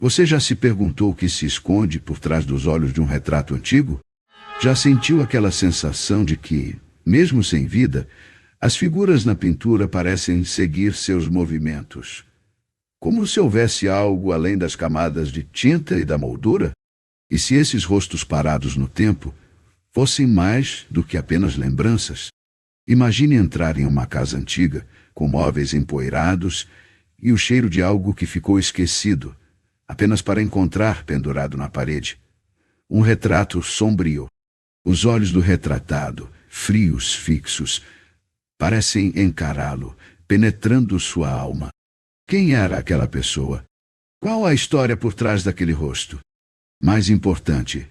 Você já se perguntou o que se esconde por trás dos olhos de um retrato antigo? Já sentiu aquela sensação de que, mesmo sem vida, as figuras na pintura parecem seguir seus movimentos? Como se houvesse algo além das camadas de tinta e da moldura? E se esses rostos parados no tempo fossem mais do que apenas lembranças? Imagine entrar em uma casa antiga, com móveis empoeirados e o cheiro de algo que ficou esquecido, apenas para encontrar pendurado na parede um retrato sombrio. Os olhos do retratado, frios, fixos, parecem encará-lo, penetrando sua alma. Quem era aquela pessoa? Qual a história por trás daquele rosto? Mais importante,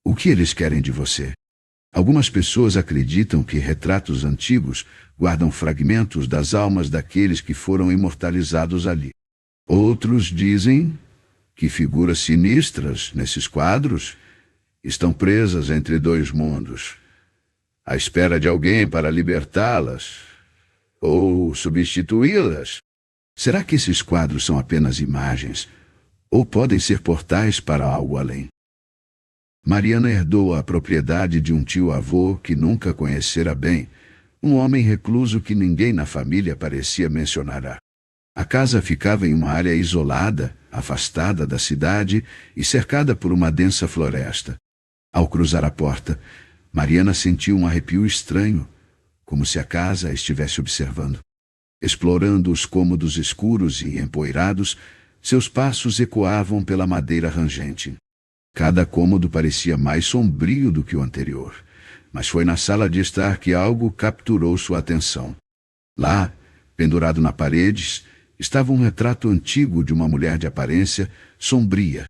o que eles querem de você? Algumas pessoas acreditam que retratos antigos guardam fragmentos das almas daqueles que foram imortalizados ali. Outros dizem que figuras sinistras nesses quadros estão presas entre dois mundos, à espera de alguém para libertá-las ou substituí-las. Será que esses quadros são apenas imagens ou podem ser portais para algo além? Mariana herdou a propriedade de um tio-avô que nunca conhecera bem, um homem recluso que ninguém na família parecia mencionar. A casa ficava em uma área isolada, afastada da cidade e cercada por uma densa floresta. Ao cruzar a porta, Mariana sentiu um arrepio estranho, como se a casa a estivesse observando. Explorando os cômodos escuros e empoeirados, seus passos ecoavam pela madeira rangente. Cada cômodo parecia mais sombrio do que o anterior, mas foi na sala de estar que algo capturou sua atenção. Lá, pendurado na parede, estava um retrato antigo de uma mulher de aparência sombria.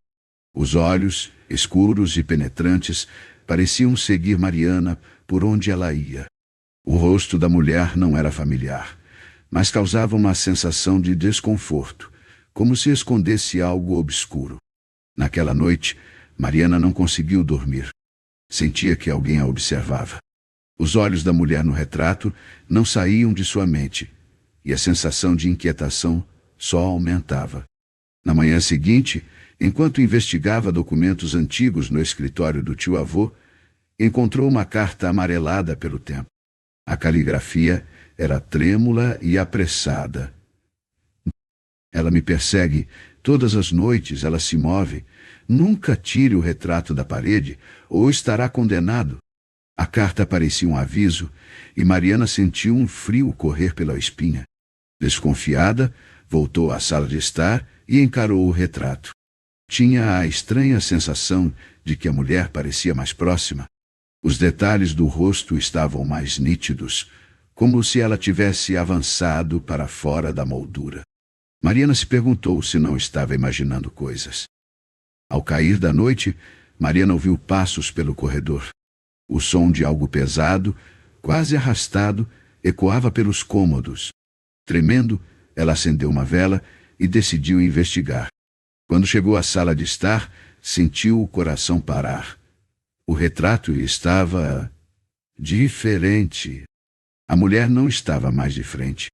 Os olhos, escuros e penetrantes, pareciam seguir Mariana por onde ela ia. O rosto da mulher não era familiar, mas causava uma sensação de desconforto, como se escondesse algo obscuro. Naquela noite, Mariana não conseguiu dormir. Sentia que alguém a observava. Os olhos da mulher no retrato não saíam de sua mente, e a sensação de inquietação só aumentava. Na manhã seguinte, enquanto investigava documentos antigos no escritório do tio-avô, encontrou uma carta amarelada pelo tempo. A caligrafia era trêmula e apressada. Ela me persegue. Todas as noites ela se move. Nunca tire o retrato da parede ou estará condenado. A carta parecia um aviso e Mariana sentiu um frio correr pela espinha. Desconfiada, voltou à sala de estar e encarou o retrato. Tinha a estranha sensação de que a mulher parecia mais próxima. Os detalhes do rosto estavam mais nítidos, como se ela tivesse avançado para fora da moldura. Mariana se perguntou se não estava imaginando coisas. Ao cair da noite, Mariana ouviu passos pelo corredor. O som de algo pesado, quase arrastado, ecoava pelos cômodos. Tremendo, ela acendeu uma vela e decidiu investigar. Quando chegou à sala de estar, sentiu o coração parar. O retrato estava diferente. A mulher não estava mais de frente.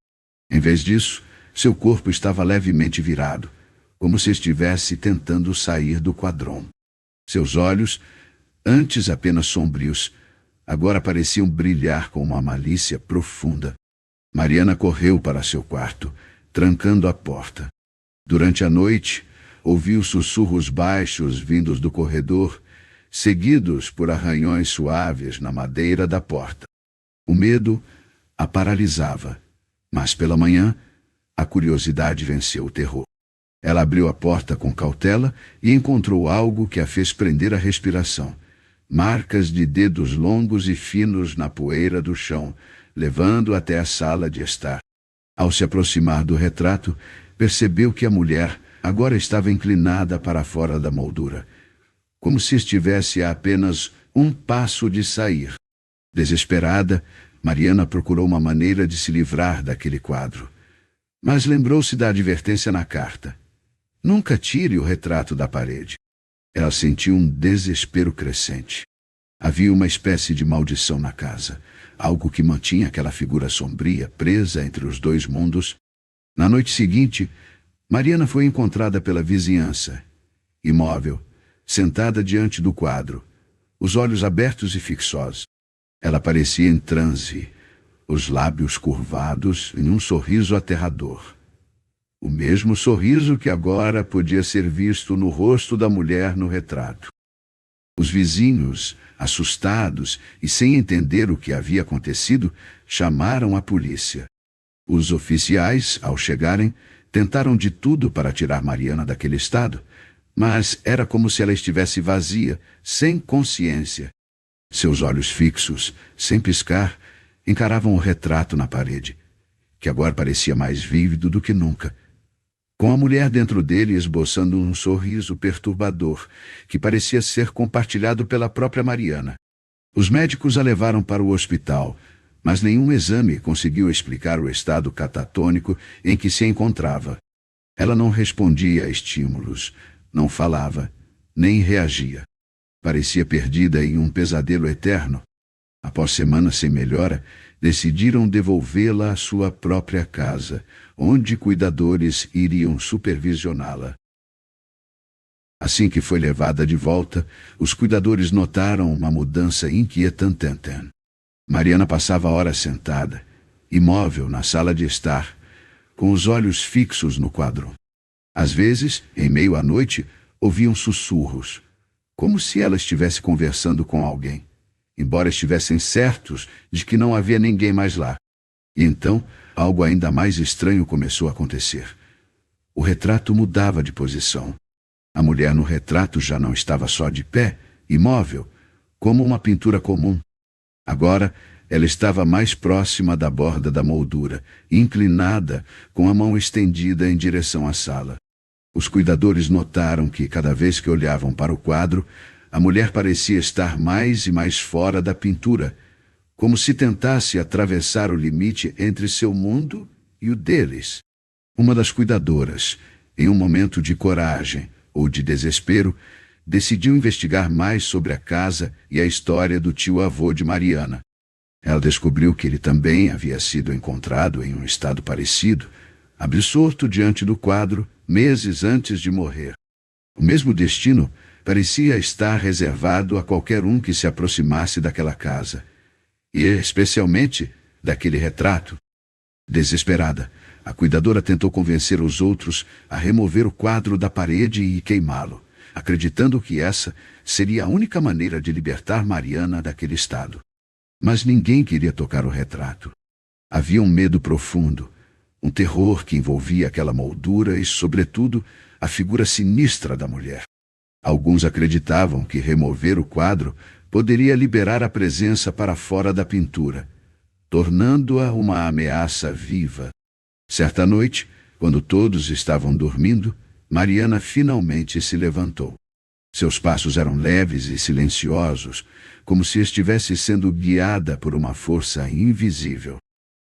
Em vez disso, seu corpo estava levemente virado, como se estivesse tentando sair do quadrão. Seus olhos, antes apenas sombrios, agora pareciam brilhar com uma malícia profunda. Mariana correu para seu quarto, trancando a porta. Durante a noite, ouviu sussurros baixos vindos do corredor, seguidos por arranhões suaves na madeira da porta. O medo a paralisava, mas pela manhã, a curiosidade venceu o terror. Ela abriu a porta com cautela e encontrou algo que a fez prender a respiração. Marcas de dedos longos e finos na poeira do chão, levando até a sala de estar. Ao se aproximar do retrato, percebeu que a mulher agora estava inclinada para fora da moldura, como se estivesse a apenas um passo de sair. Desesperada, Mariana procurou uma maneira de se livrar daquele quadro. Mas lembrou-se da advertência na carta. Nunca tire o retrato da parede. Ela sentiu um desespero crescente. Havia uma espécie de maldição na casa, algo que mantinha aquela figura sombria presa entre os dois mundos. Na noite seguinte, Mariana foi encontrada pela vizinhança imóvel, sentada diante do quadro, os olhos abertos e fixos. Ela parecia em transe, os lábios curvados em um sorriso aterrador. O mesmo sorriso que agora podia ser visto no rosto da mulher no retrato. Os vizinhos, assustados e sem entender o que havia acontecido, chamaram a polícia. Os oficiais, ao chegarem, tentaram de tudo para tirar Mariana daquele estado, mas era como se ela estivesse vazia, sem consciência. Seus olhos fixos, sem piscar, encaravam o retrato na parede, que agora parecia mais vívido do que nunca, com a mulher dentro dele esboçando um sorriso perturbador, que parecia ser compartilhado pela própria Mariana. Os médicos a levaram para o hospital, mas nenhum exame conseguiu explicar o estado catatônico em que se encontrava. Ela não respondia a estímulos, não falava, nem reagia. Parecia perdida em um pesadelo eterno. Após semanas sem melhora, decidiram devolvê-la à sua própria casa, onde cuidadores iriam supervisioná-la. Assim que foi levada de volta, os cuidadores notaram uma mudança inquietante. Mariana passava horas sentada, imóvel na sala de estar, com os olhos fixos no quadro. Às vezes, em meio à noite, ouviam sussurros, como se ela estivesse conversando com alguém, embora estivessem certos de que não havia ninguém mais lá. E então, algo ainda mais estranho começou a acontecer. O retrato mudava de posição. A mulher no retrato já não estava só de pé, imóvel, como uma pintura comum. Agora, ela estava mais próxima da borda da moldura, inclinada, com a mão estendida em direção à sala. Os cuidadores notaram que, cada vez que olhavam para o quadro, a mulher parecia estar mais e mais fora da pintura, como se tentasse atravessar o limite entre seu mundo e o deles. Uma das cuidadoras, em um momento de coragem ou de desespero, decidiu investigar mais sobre a casa e a história do tio-avô de Mariana. Ela descobriu que ele também havia sido encontrado em um estado parecido, absorto diante do quadro, meses antes de morrer. O mesmo destino parecia estar reservado a qualquer um que se aproximasse daquela casa, e especialmente daquele retrato. Desesperada, a cuidadora tentou convencer os outros a remover o quadro da parede e queimá-lo, acreditando que essa seria a única maneira de libertar Mariana daquele estado. Mas ninguém queria tocar o retrato. Havia um medo profundo, um terror que envolvia aquela moldura e, sobretudo, a figura sinistra da mulher. Alguns acreditavam que remover o quadro poderia liberar a presença para fora da pintura, tornando-a uma ameaça viva. Certa noite, quando todos estavam dormindo, Mariana finalmente se levantou. Seus passos eram leves e silenciosos, como se estivesse sendo guiada por uma força invisível.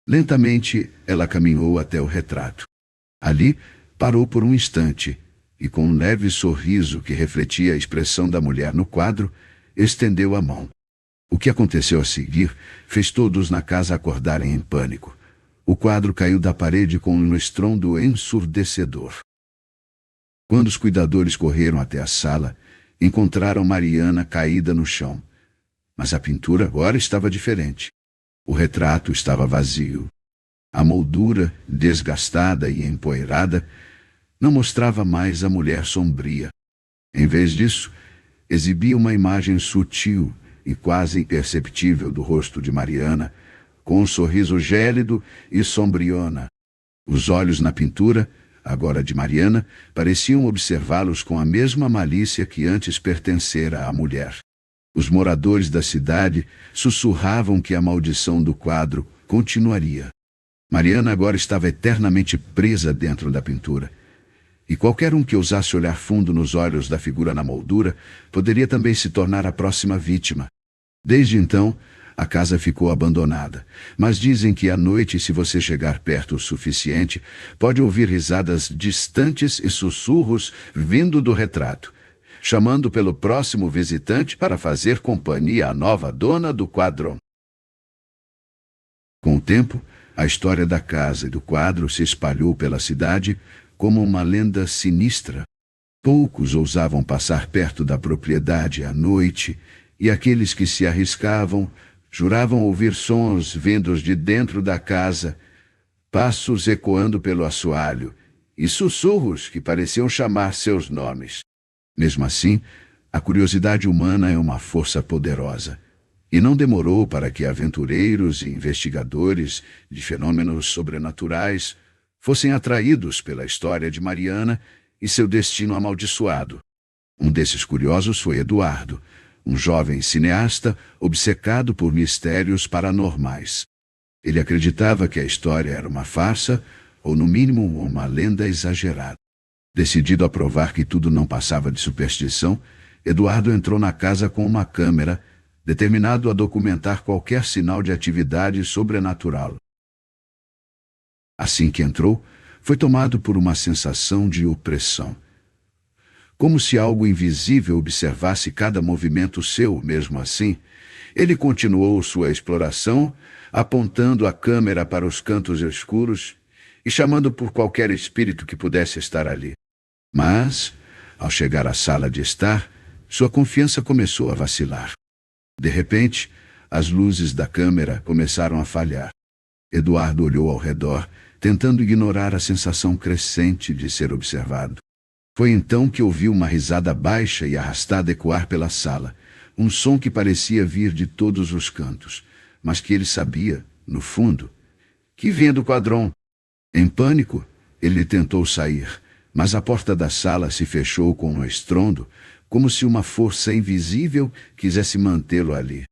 Lentamente, ela caminhou até o retrato. Ali, parou por um instante e, com um leve sorriso que refletia a expressão da mulher no quadro, estendeu a mão. O que aconteceu a seguir fez todos na casa acordarem em pânico. O quadro caiu da parede com um estrondo ensurdecedor. Quando os cuidadores correram até a sala, encontraram Mariana caída no chão. Mas a pintura agora estava diferente. O retrato estava vazio. A moldura, desgastada e empoeirada, não mostrava mais a mulher sombria. Em vez disso, exibia uma imagem sutil e quase imperceptível do rosto de Mariana, com um sorriso gélido e sombriona. Os olhos na pintura, agora de Mariana, pareciam observá-los com a mesma malícia que antes pertencera à mulher. Os moradores da cidade sussurravam que a maldição do quadro continuaria. Mariana agora estava eternamente presa dentro da pintura. E qualquer um que ousasse olhar fundo nos olhos da figura na moldura poderia também se tornar a próxima vítima. Desde então, a casa ficou abandonada, mas dizem que à noite, se você chegar perto o suficiente, pode ouvir risadas distantes e sussurros vindo do retrato, chamando pelo próximo visitante para fazer companhia à nova dona do quadro. Com o tempo, a história da casa e do quadro se espalhou pela cidade como uma lenda sinistra. Poucos ousavam passar perto da propriedade à noite, e aqueles que se arriscavam juravam ouvir sons vindos de dentro da casa, passos ecoando pelo assoalho e sussurros que pareciam chamar seus nomes. Mesmo assim, a curiosidade humana é uma força poderosa, e não demorou para que aventureiros e investigadores de fenômenos sobrenaturais fossem atraídos pela história de Mariana e seu destino amaldiçoado. Um desses curiosos foi Eduardo, um jovem cineasta obcecado por mistérios paranormais. Ele acreditava que a história era uma farsa, ou no mínimo uma lenda exagerada. Decidido a provar que tudo não passava de superstição, Eduardo entrou na casa com uma câmera, determinado a documentar qualquer sinal de atividade sobrenatural. Assim que entrou, foi tomado por uma sensação de opressão. Como se algo invisível observasse cada movimento seu. Mesmo assim, ele continuou sua exploração, apontando a câmera para os cantos escuros e chamando por qualquer espírito que pudesse estar ali. Mas, ao chegar à sala de estar, sua confiança começou a vacilar. De repente, as luzes da câmera começaram a falhar. Eduardo olhou ao redor, tentando ignorar a sensação crescente de ser observado. Foi então que ouviu uma risada baixa e arrastada ecoar pela sala, um som que parecia vir de todos os cantos, mas que ele sabia, no fundo, que vinha do quadrão. Em pânico, ele tentou sair, mas a porta da sala se fechou com um estrondo, como se uma força invisível quisesse mantê-lo ali.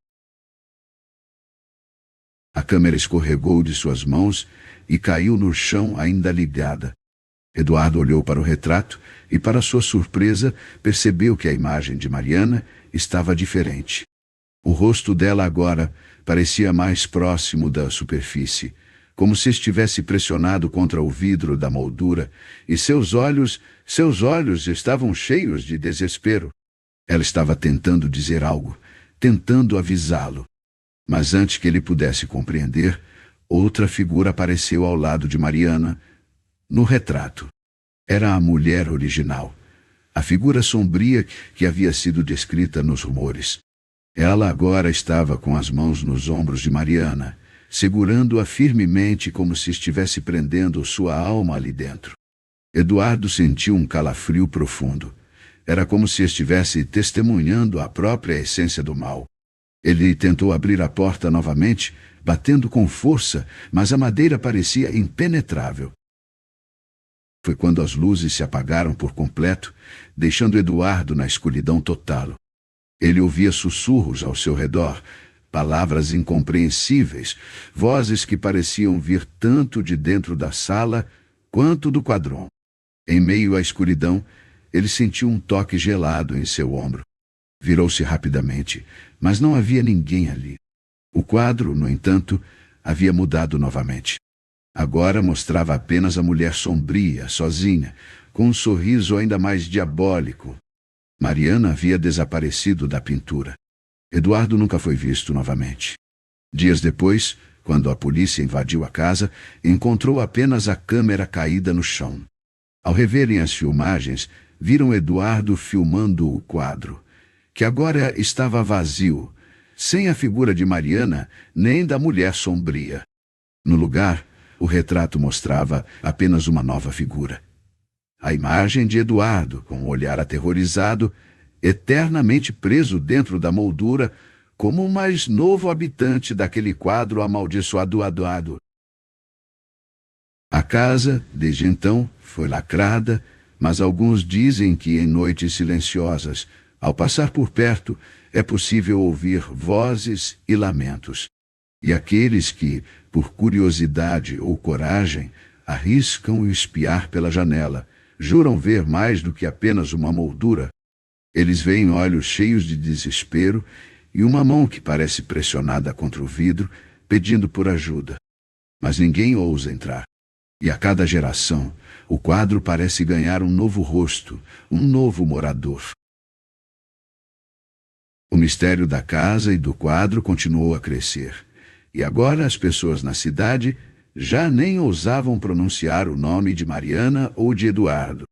A câmera escorregou de suas mãos e caiu no chão ainda ligada. Eduardo olhou para o retrato e, para sua surpresa, percebeu que a imagem de Mariana estava diferente. O rosto dela agora parecia mais próximo da superfície, como se estivesse pressionado contra o vidro da moldura, e seus olhos estavam cheios de desespero. Ela estava tentando dizer algo, tentando avisá-lo. Mas antes que ele pudesse compreender, outra figura apareceu ao lado de Mariana, no retrato. Era a mulher original, a figura sombria que havia sido descrita nos rumores. Ela agora estava com as mãos nos ombros de Mariana, segurando-a firmemente como se estivesse prendendo sua alma ali dentro. Eduardo sentiu um calafrio profundo. Era como se estivesse testemunhando a própria essência do mal. Ele tentou abrir a porta novamente, batendo com força, mas a madeira parecia impenetrável. Foi quando as luzes se apagaram por completo, deixando Eduardo na escuridão total. Ele ouvia sussurros ao seu redor, palavras incompreensíveis, vozes que pareciam vir tanto de dentro da sala quanto do quadrão. Em meio à escuridão, ele sentiu um toque gelado em seu ombro. Virou-se rapidamente, mas não havia ninguém ali. O quadro, no entanto, havia mudado novamente. Agora mostrava apenas a mulher sombria, sozinha, com um sorriso ainda mais diabólico. Mariana havia desaparecido da pintura. Eduardo nunca foi visto novamente. Dias depois, quando a polícia invadiu a casa, encontrou apenas a câmera caída no chão. Ao reverem as filmagens, viram Eduardo filmando o quadro, que agora estava vazio, sem a figura de Mariana nem da mulher sombria. No lugar, o retrato mostrava apenas uma nova figura. A imagem de Eduardo, com um olhar aterrorizado, eternamente preso dentro da moldura, como o mais novo habitante daquele quadro amaldiçoado. A casa, desde então, foi lacrada, mas alguns dizem que em noites silenciosas, ao passar por perto, é possível ouvir vozes e lamentos. E aqueles que, por curiosidade ou coragem, arriscam espiar pela janela, juram ver mais do que apenas uma moldura. Eles veem olhos cheios de desespero e uma mão que parece pressionada contra o vidro, pedindo por ajuda. Mas ninguém ousa entrar. E a cada geração, o quadro parece ganhar um novo rosto, um novo morador. O mistério da casa e do quadro continuou a crescer. E agora as pessoas na cidade já nem ousavam pronunciar o nome de Mariana ou de Eduardo.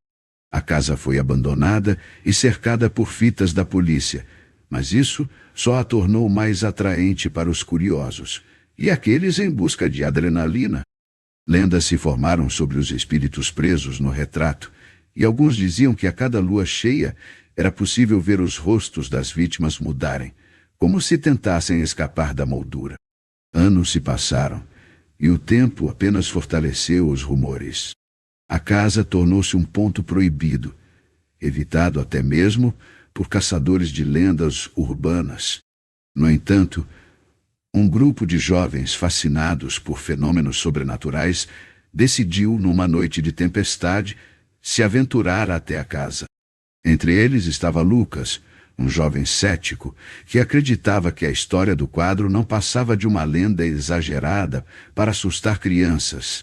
A casa foi abandonada e cercada por fitas da polícia, mas isso só a tornou mais atraente para os curiosos e aqueles em busca de adrenalina. Lendas se formaram sobre os espíritos presos no retrato, e alguns diziam que a cada lua cheia era possível ver os rostos das vítimas mudarem, como se tentassem escapar da moldura. Anos se passaram, e o tempo apenas fortaleceu os rumores. A casa tornou-se um ponto proibido, evitado até mesmo por caçadores de lendas urbanas. No entanto, um grupo de jovens fascinados por fenômenos sobrenaturais decidiu, numa noite de tempestade, se aventurar até a casa. Entre eles estava Lucas, um jovem cético que acreditava que a história do quadro não passava de uma lenda exagerada para assustar crianças.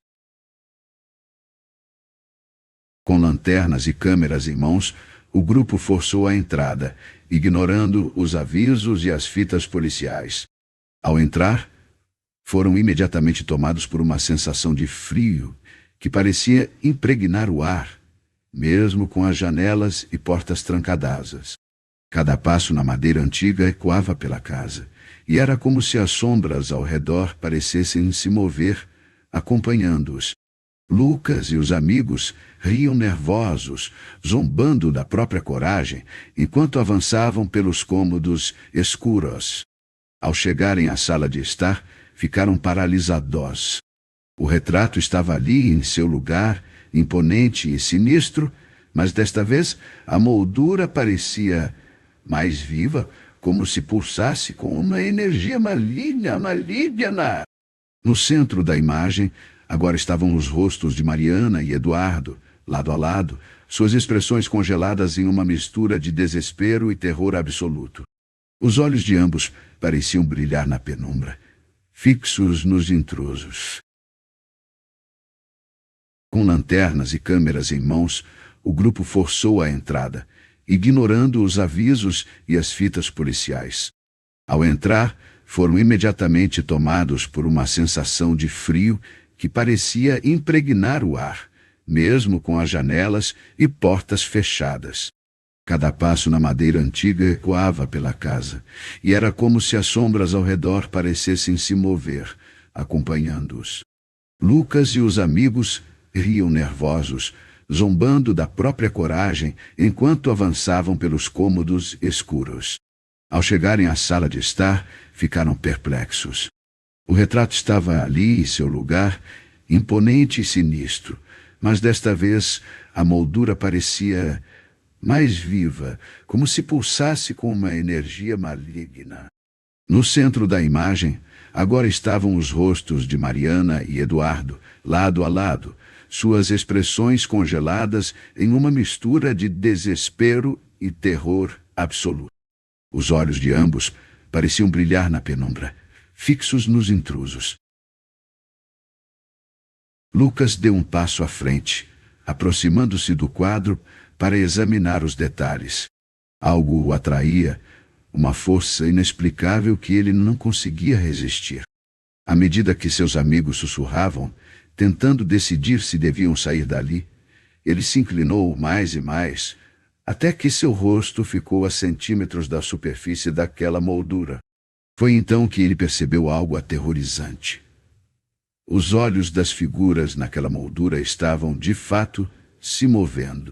Com lanternas e câmeras em mãos, o grupo forçou a entrada, ignorando os avisos e as fitas policiais. Ao entrar, foram imediatamente tomados por uma sensação de frio que parecia impregnar o ar, mesmo com as janelas e portas trancadas. Cada passo na madeira antiga ecoava pela casa, e era como se as sombras ao redor parecessem se mover, acompanhando-os. Lucas e os amigos riam nervosos, zombando da própria coragem, enquanto avançavam pelos cômodos escuros. Ao chegarem à sala de estar, ficaram paralisados. O retrato estava ali em seu lugar, imponente e sinistro, mas desta vez a moldura parecia mais viva, como se pulsasse com uma energia maligna. No centro da imagem, agora estavam os rostos de Mariana e Eduardo, lado a lado, suas expressões congeladas em uma mistura de desespero e terror absoluto. Os olhos de ambos pareciam brilhar na penumbra, fixos nos intrusos. Com lanternas e câmeras em mãos, o grupo forçou a entrada, ignorando os avisos e as fitas policiais. Ao entrar, foram imediatamente tomados por uma sensação de frio que parecia impregnar o ar, mesmo com as janelas e portas fechadas. Cada passo na madeira antiga ecoava pela casa, e era como se as sombras ao redor parecessem se mover, acompanhando-os. Lucas e os amigos riam nervosos, zombando da própria coragem enquanto avançavam pelos cômodos escuros. Ao chegarem à sala de estar, ficaram perplexos. O retrato estava ali em seu lugar, imponente e sinistro, mas desta vez a moldura parecia mais viva, como se pulsasse com uma energia maligna. No centro da imagem, agora estavam os rostos de Mariana e Eduardo, lado a lado, suas expressões congeladas em uma mistura de desespero e terror absoluto. Os olhos de ambos pareciam brilhar na penumbra, fixos nos intrusos. Lucas deu um passo à frente, aproximando-se do quadro para examinar os detalhes. Algo o atraía, uma força inexplicável que ele não conseguia resistir. À medida que seus amigos sussurravam, tentando decidir se deviam sair dali, ele se inclinou mais e mais, até que seu rosto ficou a centímetros da superfície daquela moldura. Foi então que ele percebeu algo aterrorizante. Os olhos das figuras naquela moldura estavam, de fato, se movendo.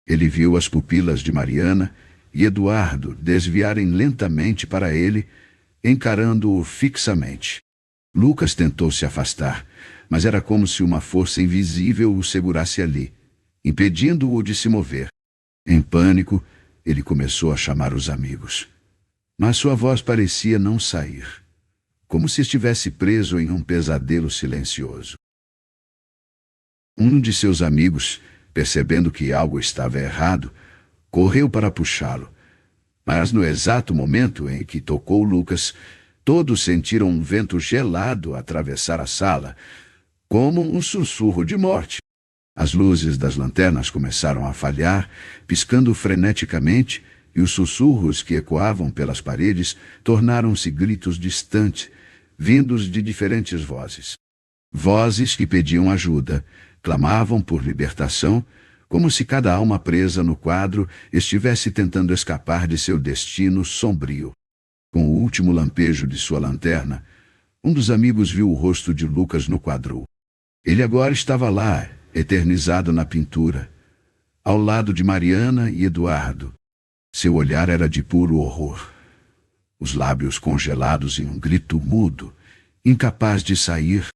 Ele viu as pupilas de Mariana e Eduardo desviarem lentamente para ele, encarando-o fixamente. Lucas tentou se afastar, mas era como se uma força invisível o segurasse ali, impedindo-o de se mover. Em pânico, ele começou a chamar os amigos. Mas sua voz parecia não sair, como se estivesse preso em um pesadelo silencioso. Um de seus amigos, percebendo que algo estava errado, correu para puxá-lo. Mas no exato momento em que tocou Lucas, todos sentiram um vento gelado atravessar a sala, como um sussurro de morte. As luzes das lanternas começaram a falhar, piscando freneticamente, e os sussurros que ecoavam pelas paredes tornaram-se gritos distantes, vindos de diferentes vozes. Vozes que pediam ajuda, clamavam por libertação, como se cada alma presa no quadro estivesse tentando escapar de seu destino sombrio. Com o último lampejo de sua lanterna, um dos amigos viu o rosto de Lucas no quadro. Ele agora estava lá, eternizado na pintura, ao lado de Mariana e Eduardo. Seu olhar era de puro horror, os lábios congelados em um grito mudo, incapaz de sair